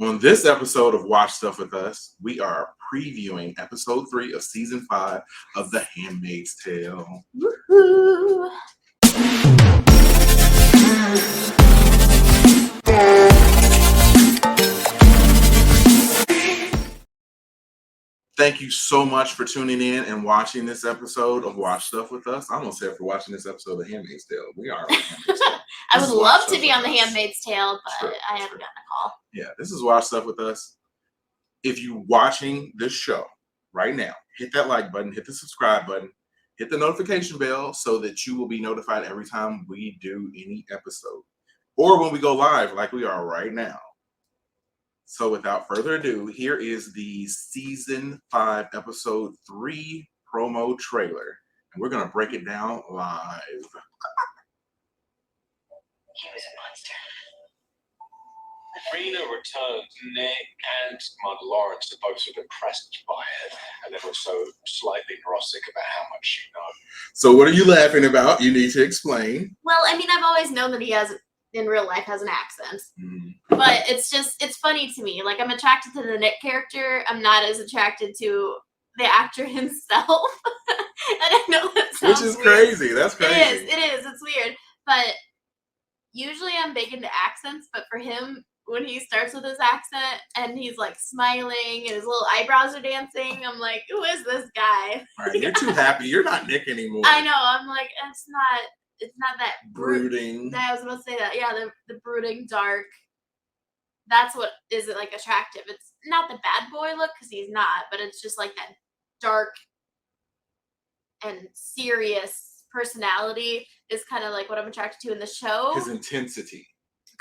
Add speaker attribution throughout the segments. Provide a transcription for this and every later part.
Speaker 1: On this episode of Watch Stuff with Us, we are previewing episode 3 of season 5 of The Handmaid's Tale.
Speaker 2: Woohoo!
Speaker 1: Thank you so much for tuning in and watching this episode of Watch Stuff with Us. I almost said for watching this episode of The Handmaid's Tale. We are on The Handmaid's Tale.
Speaker 2: I would love to be on The Handmaid's Tale, but I haven't gotten a call.
Speaker 1: Yeah, this is Watch Stuff with Us. If you're watching this show right now, hit that like button, hit the subscribe button, hit the notification bell so that you will be notified every time we do any episode or when we go live like we are right now. So without further ado, here is the season 5 episode 3 promo trailer, and we're going to break it down live.
Speaker 3: He was a monster.
Speaker 4: Rena returned. Nick and Mother Lawrence are both sort of impressed by it, and then also slightly neurotic about how much she knows.
Speaker 1: So what are you laughing about? You need to explain.
Speaker 2: Well, I mean, I've always known that he has, in real life, has an accent.
Speaker 1: Mm-hmm.
Speaker 2: But it's funny to me. Like, I'm attracted to the Nick character. I'm not as attracted to the actor himself. And I know that sounds
Speaker 1: Which is
Speaker 2: weird.
Speaker 1: Crazy. That's crazy.
Speaker 2: It is. It's weird. But usually I'm big into accents, but for him, when he starts with his accent and he's like smiling and his little eyebrows are dancing, I'm like, who is this guy?
Speaker 1: All right, you're too happy. You're not Nick anymore.
Speaker 2: I know. I'm like, it's not that
Speaker 1: Brooding.
Speaker 2: I was about to say that. Yeah, the brooding, dark. That's what is it like attractive. It's not the bad boy look because he's not, but it's just like that dark and serious personality is kind of like what I'm attracted to in the show.
Speaker 1: His intensity.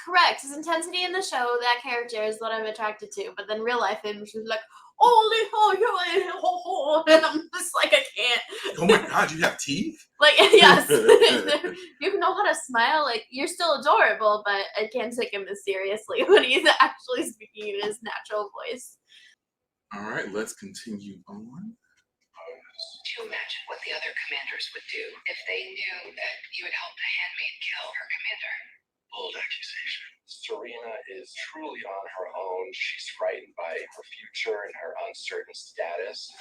Speaker 2: Correct. His intensity in the show, that character is what I'm attracted to. But then real life him, she's like, oh, and I'm just like, I can't.
Speaker 1: Oh my God, you have teeth?
Speaker 2: Like, yes. You know how to smile. Like, you're still adorable, but I can't take him as seriously when he's actually speaking in his natural voice.
Speaker 1: All right, let's continue on.
Speaker 3: Do you imagine what the other commanders would do if they knew that you had helped a handmaid kill her commander?
Speaker 4: Bold accusation. Serena is truly on her own. She's frightened by her future and her uncertain status.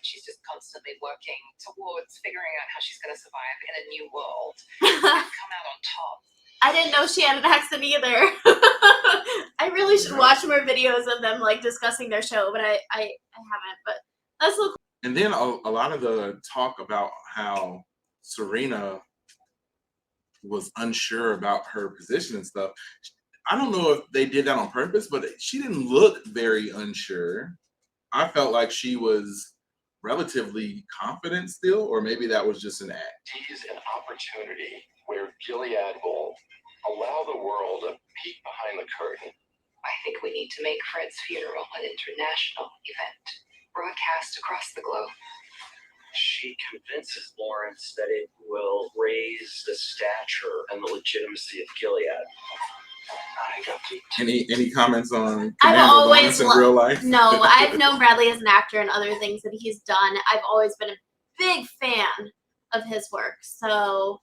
Speaker 3: She's just constantly working towards figuring out how she's going to survive in a new world and come out on top.
Speaker 2: I didn't know she had an accent either. I really should watch more videos of them like discussing their show, but I haven't. But that's so cool.
Speaker 1: And then a lot of the talk about how Serena was unsure about her position and stuff. I don't know if they did that on purpose, but she didn't look very unsure. I felt like she was relatively confident still, or maybe that was just an act.
Speaker 4: It is an opportunity where Gilead will allow the world a peek behind the curtain.
Speaker 3: I think we need to make Fred's funeral an international event, broadcast across the globe.
Speaker 4: She convinces Lawrence that it will raise the stature and the legitimacy of Gilead. I got deep.
Speaker 1: Any comments on
Speaker 2: I've
Speaker 1: Commander
Speaker 2: always
Speaker 1: Lawrence in real life?
Speaker 2: No, I've known Bradley as an actor and other things that he's done. I've always been a big fan of his work. So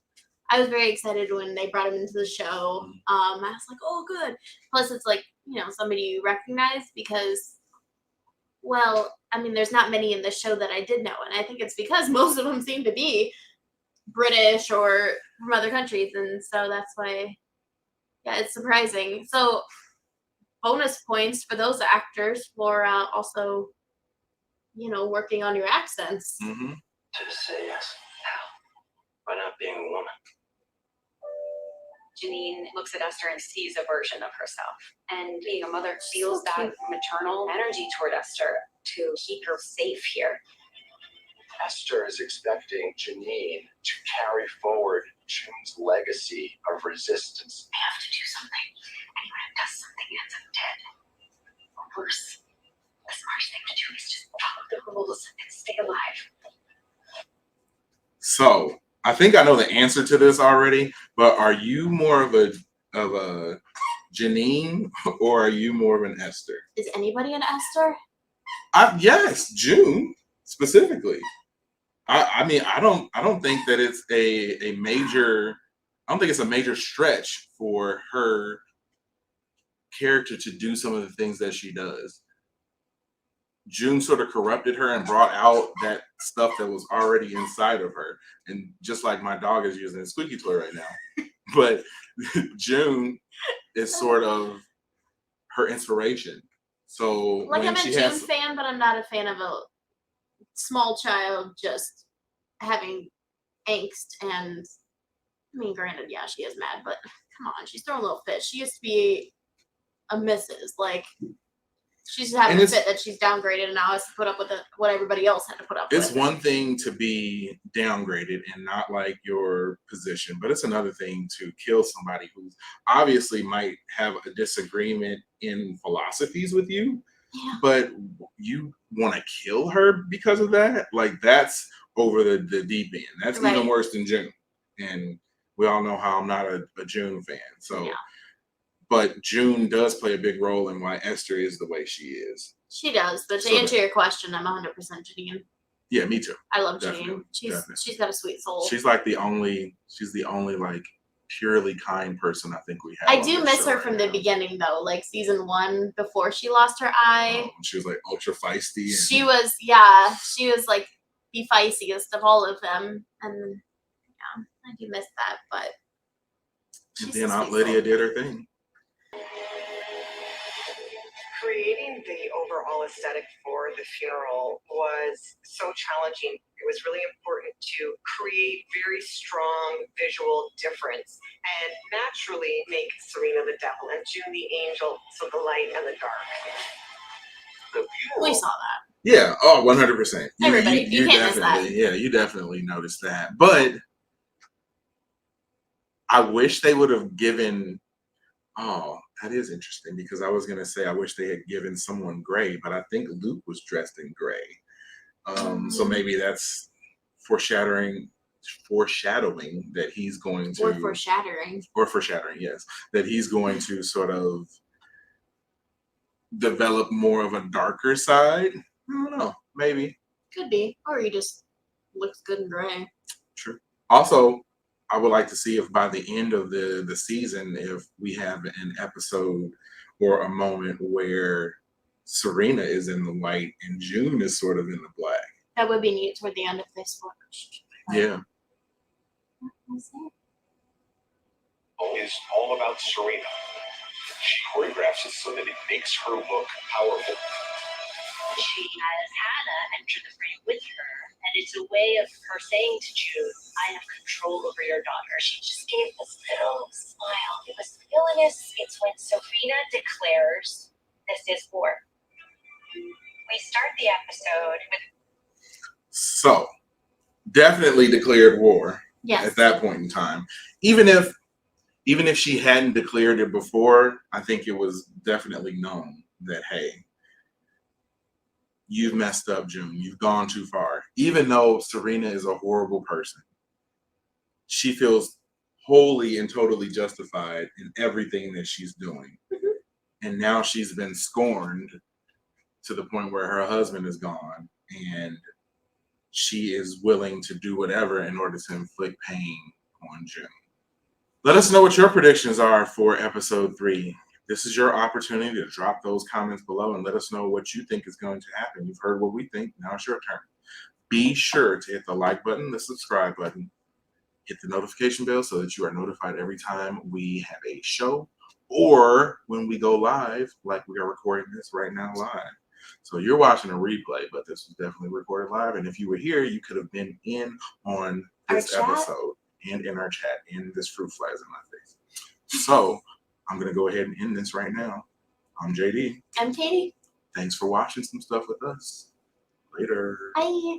Speaker 2: I was very excited when they brought him into the show. I was like, oh, good. Plus, it's like, somebody you recognize because, well, I mean, there's not many in the show that I did know. And I think it's because most of them seem to be British or from other countries. And so that's why, yeah, it's surprising. So bonus points for those actors for also, working on your accents.
Speaker 1: Mm-hmm.
Speaker 4: To say yes. How? By not being a woman.
Speaker 5: Janine looks at Esther and sees a version of herself. And being a mother feels that maternal energy toward Esther to keep her safe here.
Speaker 4: Esther is expecting Janine to carry forward June's legacy of resistance.
Speaker 5: They have to do something. Anyone who does something ends up dead. Or worse. The smart thing to do is just follow the rules and stay alive.
Speaker 1: So I think I know the answer to this already, but are you more of a Janine or are you more of an Esther?
Speaker 2: Is anybody an Esther?
Speaker 1: Yes, June specifically. I mean, I don't think that it's a major. I don't think it's a major stretch for her character to do some of the things that she does. June sort of corrupted her and brought out that stuff that was already inside of her. And just like my dog is using a squeaky toy right now, but June is sort of her inspiration. So
Speaker 2: Like,
Speaker 1: when
Speaker 2: I'm a
Speaker 1: she
Speaker 2: June
Speaker 1: has,
Speaker 2: fan, but I'm not a fan of a small child just having angst. And I mean, granted, yeah, she is mad, but come on, she's throwing a little fit. She used to be a missus. Like, she's having a fit that she's downgraded and now has to put up with what everybody else had to put up with.
Speaker 1: it's one thing to be downgraded and not like your position, but it's another thing to kill somebody who obviously might have a disagreement in philosophies with you,
Speaker 2: Yeah.
Speaker 1: but you want to kill her because of that. Like, that's over the deep end. That's even
Speaker 2: Right.
Speaker 1: worse than June. And we all know how I'm not a June fan. So,
Speaker 2: Yeah.
Speaker 1: but June does play a big role in why Esther is the way she is.
Speaker 2: She does, but to
Speaker 1: So
Speaker 2: answer your question, I'm 100% Janine.
Speaker 1: Yeah, me too.
Speaker 2: I love
Speaker 1: Definitely,
Speaker 2: Janine. She's got a sweet soul.
Speaker 1: She's the only like purely kind person I think we have.
Speaker 2: I do miss her from the beginning though, like season 1 before she lost her eye.
Speaker 1: She was like ultra feisty.
Speaker 2: She was like the feistiest of all of them, and yeah, I do miss that. But
Speaker 1: and then Aunt Lydia did her thing.
Speaker 3: Creating the overall aesthetic for the funeral was so challenging. It was really important to create very strong visual difference and naturally make Serena the devil and June the angel, so the light and the dark. The funeral,
Speaker 2: We saw that.
Speaker 1: Yeah, 100%.
Speaker 2: Everybody, you can't miss that.
Speaker 1: Yeah, you definitely noticed that. But I wish they would have given. Oh, that is interesting, because I was gonna say I wish they had given someone gray, but I think Luke was dressed in gray. So maybe that's foreshadowing that he's going to foreshadowing, yes, that he's going to sort of develop more of a darker side. I don't know, maybe.
Speaker 2: Could be, or he just looks good in gray.
Speaker 1: True. Also, I would like to see if by the end of the season, if we have an episode or a moment where Serena is in the white and June is sort of in the black.
Speaker 2: That would be neat toward the end of this one.
Speaker 1: Yeah.
Speaker 6: Is all about Serena. She choreographs it so that it makes her look powerful.
Speaker 5: She has Hannah enter the frame with her, and it's a way of her saying to June, I have control over your daughter. She just gave this little smile. It was villainous. It's when Serena declares this is war. We start the episode with
Speaker 1: So, definitely declared war.
Speaker 2: Yes.
Speaker 1: At that point in time. Even if she hadn't declared it before, I think it was definitely known that, hey, you've messed up, June. You've gone too far. Even though Serena is a horrible person, she feels wholly and totally justified in everything that she's doing. Mm-hmm. And now she's been scorned to the point where her husband is gone, and she is willing to do whatever in order to inflict pain on June. Let us know what your predictions are for episode 3. This is your opportunity to drop those comments below and let us know what you think is going to happen. You've heard what we think. Now it's your turn. Be sure to hit the like button, the subscribe button, hit the notification bell so that you are notified every time we have a show or when we go live, like we are recording this right now live. So you're watching a replay, but this was definitely recorded live. And if you were here, you could have been in on this episode and in our chat, and this fruit flies in my face. So I'm going to go ahead and end this right now. I'm JD.
Speaker 2: I'm Katie.
Speaker 1: Thanks for watching some stuff with us. Later.
Speaker 2: Bye.